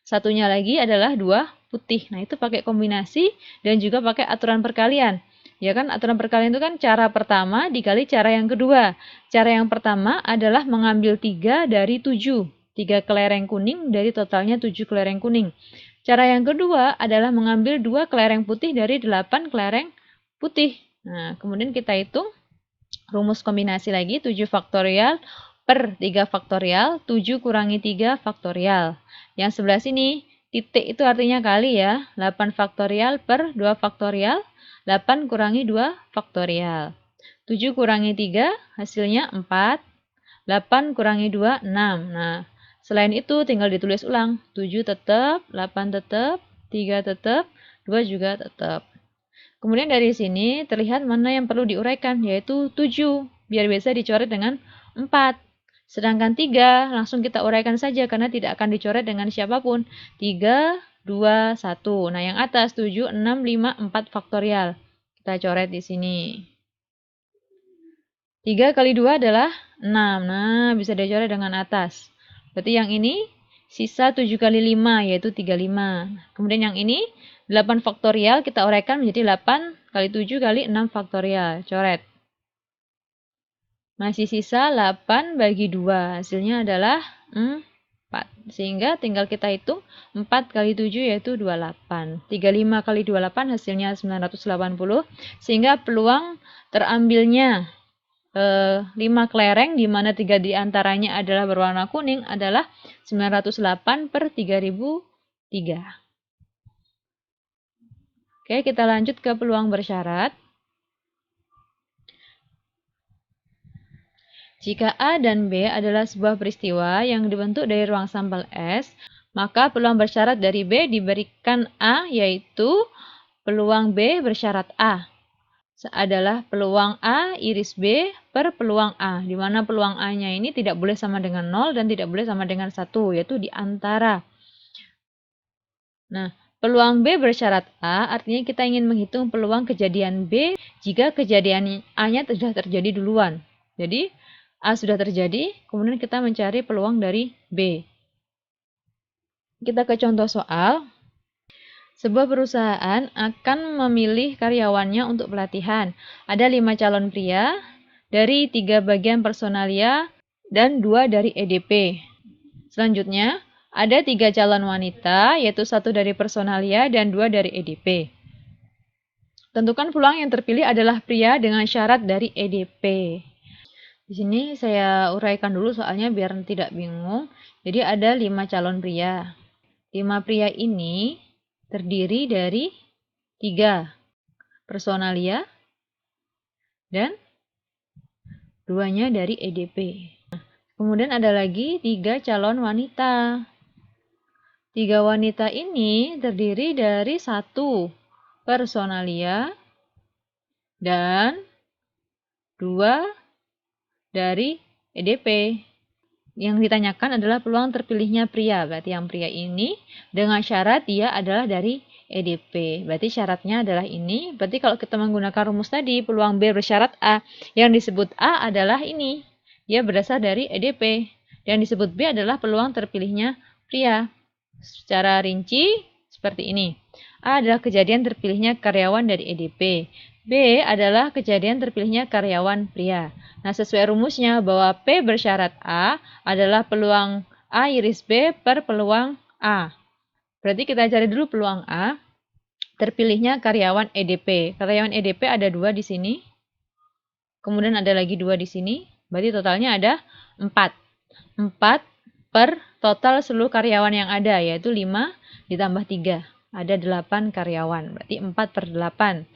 Satunya lagi adalah 2 putih. Nah, itu pakai kombinasi dan juga pakai aturan perkalian. Ya kan, aturan perkalian itu kan cara pertama dikali cara yang kedua. Cara yang pertama adalah mengambil 3 dari 7. 3 kelereng kuning dari totalnya 7 kelereng kuning. Cara yang kedua adalah mengambil 2 kelereng putih dari 8 kelereng putih. Nah, kemudian kita hitung rumus kombinasi lagi, 7 faktorial per 3 faktorial, 7 kurangi 3 faktorial. Yang sebelah sini, titik itu artinya kali ya, 8 faktorial per 2 faktorial, 8 kurangi 2 faktorial. 7 kurangi 3, hasilnya 4, 8 kurangi 2, 6. Nah, selain itu tinggal ditulis ulang, 7 tetap, 8 tetap, 3 tetap, 2 juga tetap. Kemudian dari sini terlihat mana yang perlu diuraikan, yaitu 7, biar bisa dicoret dengan 4. Sedangkan 3 langsung kita uraikan saja karena tidak akan dicoret dengan siapapun. 3, 2, 1. Nah, yang atas 7, 6, 5, 4 faktorial. Kita coret di sini. 3 kali 2 adalah 6. Nah, bisa dicoret dengan atas. Berarti yang ini sisa 7 kali 5, yaitu 35. Kemudian yang ini 8 faktorial kita uraikan menjadi 8 kali 7 kali 6 faktorial. Coret. Masih sisa 8 bagi 2. Hasilnya adalah 4. Sehingga tinggal kita hitung 4 kali 7 yaitu 28. 35 kali 28 hasilnya 980. Sehingga peluang terambilnya 5 kelereng di mana 3 diantaranya adalah berwarna kuning adalah 908 per 3003. Oke, kita lanjut ke peluang bersyarat. Jika A dan B adalah sebuah peristiwa yang dibentuk dari ruang sampel S, maka peluang bersyarat dari B diberikan A, yaitu peluang B bersyarat A adalah peluang A iris B per peluang A, di mana peluang A-nya ini tidak boleh sama dengan 0 dan tidak boleh sama dengan 1, yaitu di antara. Nah, peluang B bersyarat A artinya kita ingin menghitung peluang kejadian B jika kejadian A-nya sudah terjadi duluan. Jadi, A sudah terjadi, kemudian kita mencari peluang dari B. Kita ke contoh soal. Sebuah perusahaan akan memilih karyawannya untuk pelatihan. Ada 5 calon pria dari 3 bagian personalia dan 2 dari EDP. Selanjutnya, ada 3 calon wanita, yaitu 1 dari personalia dan 2 dari EDP. Tentukan peluang yang terpilih adalah pria dengan syarat dari EDP. Di sini saya uraikan dulu soalnya biar tidak bingung. Jadi ada 5 calon pria. 5 pria ini terdiri dari 3 personalia dan 2-nya dari EDP. Kemudian ada lagi 3 calon wanita. 3 wanita ini terdiri dari 1 personalia dan 2 dari EDP. Yang ditanyakan adalah peluang terpilihnya pria. Berarti yang pria ini dengan syarat dia adalah dari EDP. Berarti syaratnya adalah ini. Berarti kalau kita menggunakan rumus tadi, peluang B bersyarat A, yang disebut A adalah ini. Dia berasal dari EDP. Yang disebut B adalah peluang terpilihnya pria. Secara rinci seperti ini. A adalah kejadian terpilihnya karyawan dari EDP. B adalah kejadian terpilihnya karyawan pria. Nah, sesuai rumusnya bahwa P bersyarat A adalah peluang A iris B per peluang A. Berarti kita cari dulu peluang A. Terpilihnya karyawan EDP. Karyawan EDP ada 2 di sini. Kemudian ada lagi 2 di sini. Berarti totalnya ada 4. 4 per total seluruh karyawan yang ada, yaitu 5 ditambah 3. Ada 8 karyawan, berarti 4 per 8.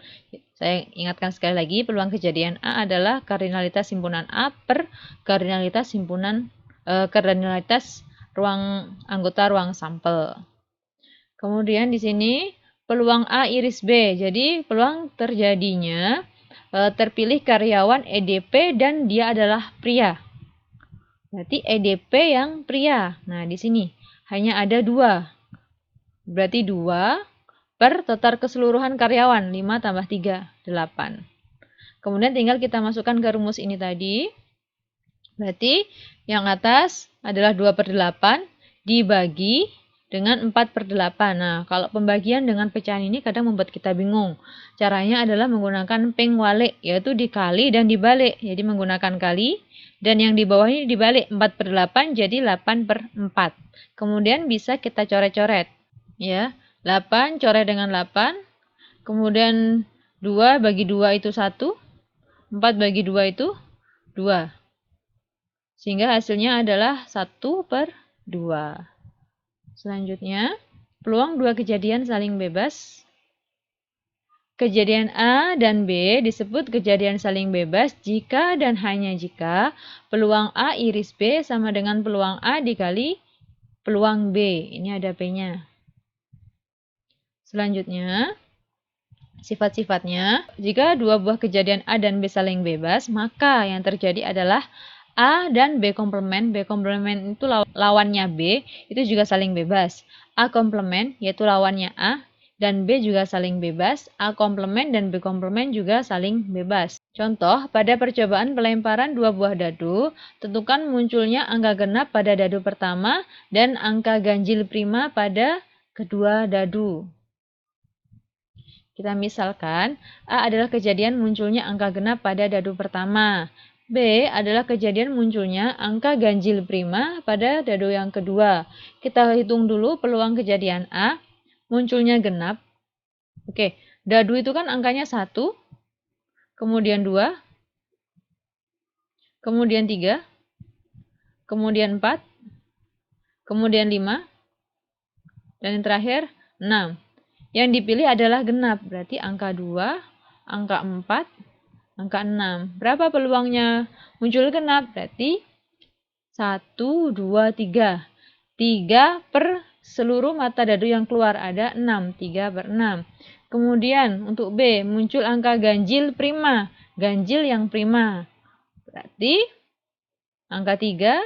Saya ingatkan sekali lagi, peluang kejadian A adalah kardinalitas himpunan A per kardinalitas anggota ruang sampel. Kemudian di sini peluang A iris B. Jadi peluang terjadinya terpilih karyawan EDP dan dia adalah pria. Berarti EDP yang pria. Nah, di sini hanya ada 2. Berarti 2 per total keseluruhan karyawan. 5 tambah 3, 8. Kemudian tinggal kita masukkan ke rumus ini tadi. Berarti yang atas adalah 2 per 8 dibagi dengan 4 per 8. Nah, kalau pembagian dengan pecahan ini kadang membuat kita bingung. Caranya adalah menggunakan ping walik, yaitu dikali dan dibalik. Jadi menggunakan kali, dan yang di bawah ini dibalik. 4 per 8 jadi 8 per 4. Kemudian bisa kita coret-coret. Ya, 8 coret dengan 8. Kemudian 2 bagi 2 itu 1. 4 bagi 2 itu 2. Sehingga hasilnya adalah 1 per 2. Selanjutnya, peluang 2 kejadian saling bebas. Kejadian A dan B disebut kejadian saling bebas jika dan hanya jika peluang A iris B sama dengan peluang A dikali peluang B. Ini ada P-nya. Selanjutnya, sifat-sifatnya, jika dua buah kejadian A dan B saling bebas, maka yang terjadi adalah A dan B komplement. B komplement itu lawannya B, itu juga saling bebas. A komplement, yaitu lawannya A, dan B juga saling bebas. A komplement dan B komplement juga saling bebas. Contoh, pada percobaan pelemparan 2 buah dadu, tentukan munculnya angka genap pada dadu pertama dan angka ganjil prima pada kedua dadu. Kita misalkan, A adalah kejadian munculnya angka genap pada dadu pertama. B adalah kejadian munculnya angka ganjil prima pada dadu yang kedua. Kita hitung dulu peluang kejadian A, munculnya genap. Oke, dadu itu kan angkanya 1, kemudian 2, kemudian 3, kemudian 4, kemudian 5, dan yang terakhir 6. Yang dipilih adalah genap, berarti angka 2, angka 4, angka 6. Berapa peluangnya muncul genap? Berarti 1, 2, 3. 3 per seluruh mata dadu yang keluar ada 6. 3 per 6. Kemudian untuk B muncul angka ganjil prima. Ganjil yang prima. Berarti angka 3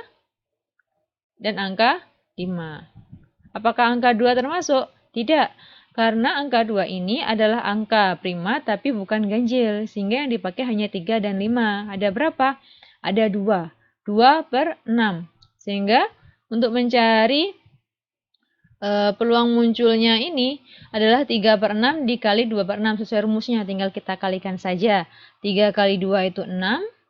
dan angka 5. Apakah angka 2 termasuk? Tidak. Karena angka 2 ini adalah angka prima tapi bukan ganjil. Sehingga yang dipakai hanya 3 dan 5. Ada berapa? Ada 2. 2 per 6. Sehingga untuk mencari peluang munculnya ini adalah 3 per 6 dikali 2 per 6. Sesuai rumusnya tinggal kita kalikan saja. 3 kali 2 itu 6.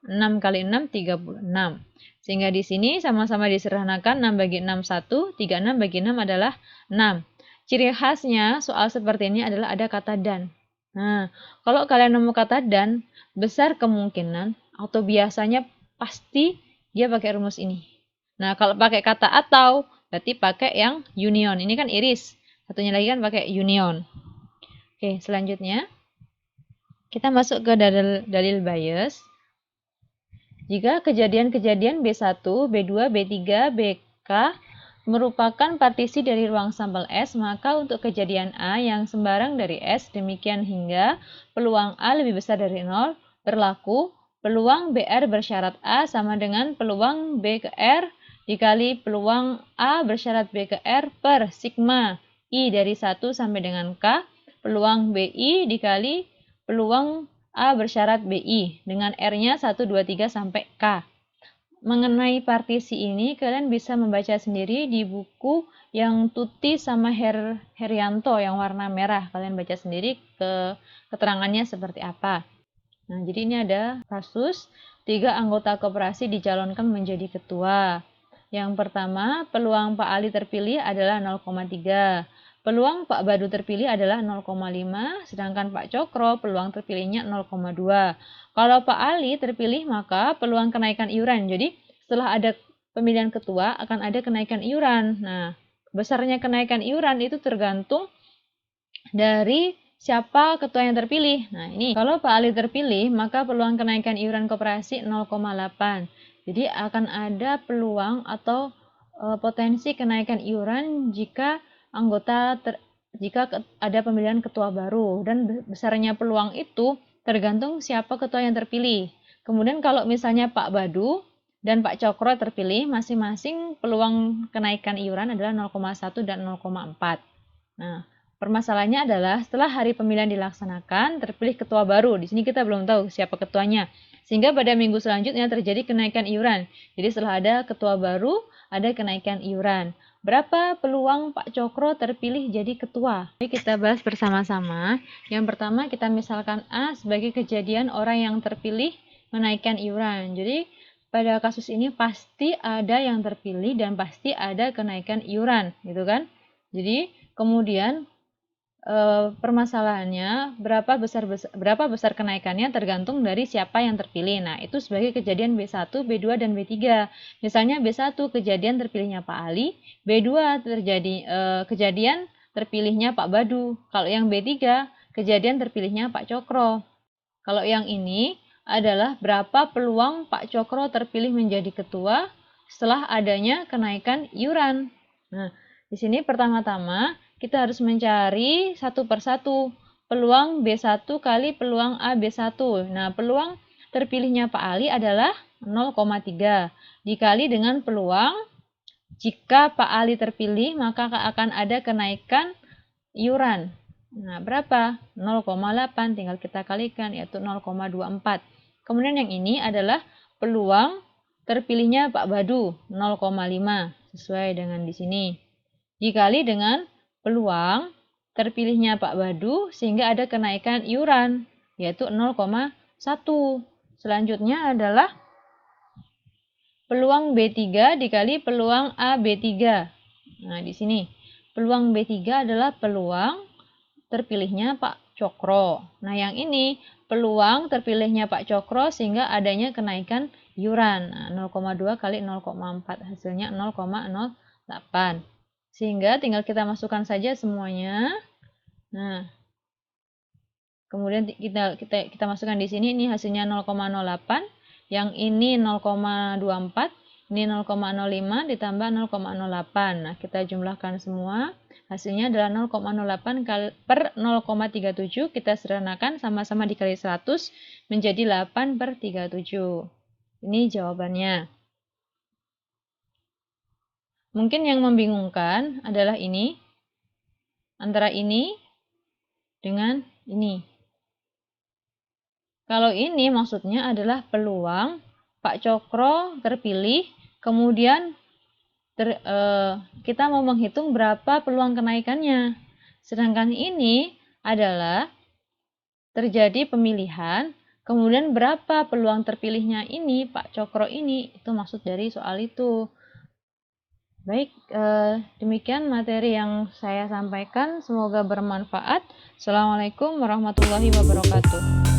6 kali 6, 36. Sehingga di sini sama-sama disederhanakan 6 bagi 6, 1. 36 bagi 6 adalah 6. Ciri khasnya soal seperti ini adalah ada kata dan. Nah, kalau kalian nemu kata dan, besar kemungkinan atau biasanya pasti dia pakai rumus ini. Nah, kalau pakai kata atau, berarti pakai yang union. Ini kan iris. Satunya lagi kan pakai union. Oke, selanjutnya kita masuk ke dalil bias. Jika kejadian-kejadian B1, B2, B3, BK merupakan partisi dari ruang sampel S, maka untuk kejadian A yang sembarang dari S, demikian hingga peluang A lebih besar dari 0, berlaku peluang BR bersyarat A sama dengan peluang B ke R dikali peluang A bersyarat B ke R per sigma I dari 1 sampai dengan K, peluang BI dikali peluang A bersyarat BI dengan R-nya 1, 2, 3 sampai K. Mengenai partisi ini, kalian bisa membaca sendiri di buku yang Tuti sama Herianto yang warna merah. Kalian baca sendiri keterangannya seperti apa. Nah, jadi ini ada kasus 3 anggota koperasi dicalonkan menjadi ketua. Yang pertama, peluang Pak Ali terpilih adalah 0,3. Peluang Pak Badu terpilih adalah 0,5, sedangkan Pak Cokro peluang terpilihnya 0,2. Kalau Pak Ali terpilih, maka peluang kenaikan iuran. Jadi, setelah ada pemilihan ketua akan ada kenaikan iuran. Nah, besarnya kenaikan iuran itu tergantung dari siapa ketua yang terpilih. Nah, ini kalau Pak Ali terpilih, maka peluang kenaikan iuran koperasi 0,8. Jadi akan ada peluang atau potensi kenaikan iuran jika ada pemilihan ketua baru, dan besarnya peluang itu tergantung siapa ketua yang terpilih. Kemudian kalau misalnya Pak Badu dan Pak Cokro terpilih, masing-masing peluang kenaikan iuran adalah 0,1 dan 0,4. Nah, permasalahannya adalah setelah hari pemilihan dilaksanakan, terpilih ketua baru. Di sini kita belum tahu siapa ketuanya. Sehingga pada minggu selanjutnya terjadi kenaikan iuran. Jadi setelah ada ketua baru, ada kenaikan iuran. Berapa peluang Pak Cokro terpilih jadi ketua? Jadi kita bahas bersama-sama. Yang pertama kita misalkan A sebagai kejadian orang yang terpilih menaikkan iuran. Jadi pada kasus ini pasti ada yang terpilih dan pasti ada kenaikan iuran, gitu kan? Jadi kemudian permasalahannya berapa besar kenaikannya tergantung dari siapa yang terpilih. Nah, itu sebagai kejadian B1, B2 dan B3. Misalnya B1 kejadian terpilihnya Pak Ali, B2 terjadi kejadian terpilihnya Pak Badu. Kalau yang B3 kejadian terpilihnya Pak Cokro. Kalau yang ini adalah berapa peluang Pak Cokro terpilih menjadi ketua setelah adanya kenaikan iuran. Nah, di sini pertama-tama kita harus mencari satu persatu peluang B1 kali peluang A B1. Nah, peluang terpilihnya Pak Ali adalah 0,3 dikali dengan peluang jika Pak Ali terpilih maka akan ada kenaikan iuran. Nah, berapa? 0,8 tinggal kita kalikan yaitu 0,24. Kemudian yang ini adalah peluang terpilihnya Pak Badu 0,5 sesuai dengan di sini. Dikali dengan peluang terpilihnya Pak Badu sehingga ada kenaikan iuran yaitu 0,1. Selanjutnya adalah peluang B3 dikali peluang A B3. Nah, di sini peluang B3 adalah peluang terpilihnya Pak Cokro. Nah, yang ini peluang terpilihnya Pak Cokro sehingga adanya kenaikan iuran. Nah, 0,2 kali 0,4 hasilnya 0,08. Sehingga tinggal kita masukkan saja semuanya. Nah, kemudian kita masukkan di sini, ini hasilnya 0,08, yang ini 0,24, ini 0,05 ditambah 0,08. Nah, kita jumlahkan semua. Hasilnya adalah 0,08 per 0,37. Kita sederhanakan sama-sama dikali 100 menjadi 8 per 37. Ini jawabannya. Mungkin yang membingungkan adalah ini, antara ini dengan ini. Kalau ini maksudnya adalah peluang Pak Cokro terpilih, kemudian kita mau menghitung berapa peluang kenaikannya. Sedangkan ini adalah terjadi pemilihan, kemudian berapa peluang terpilihnya ini, Pak Cokro ini, itu maksud dari soal itu. Baik, demikian materi yang saya sampaikan. Semoga bermanfaat. Assalamualaikum warahmatullahi wabarakatuh.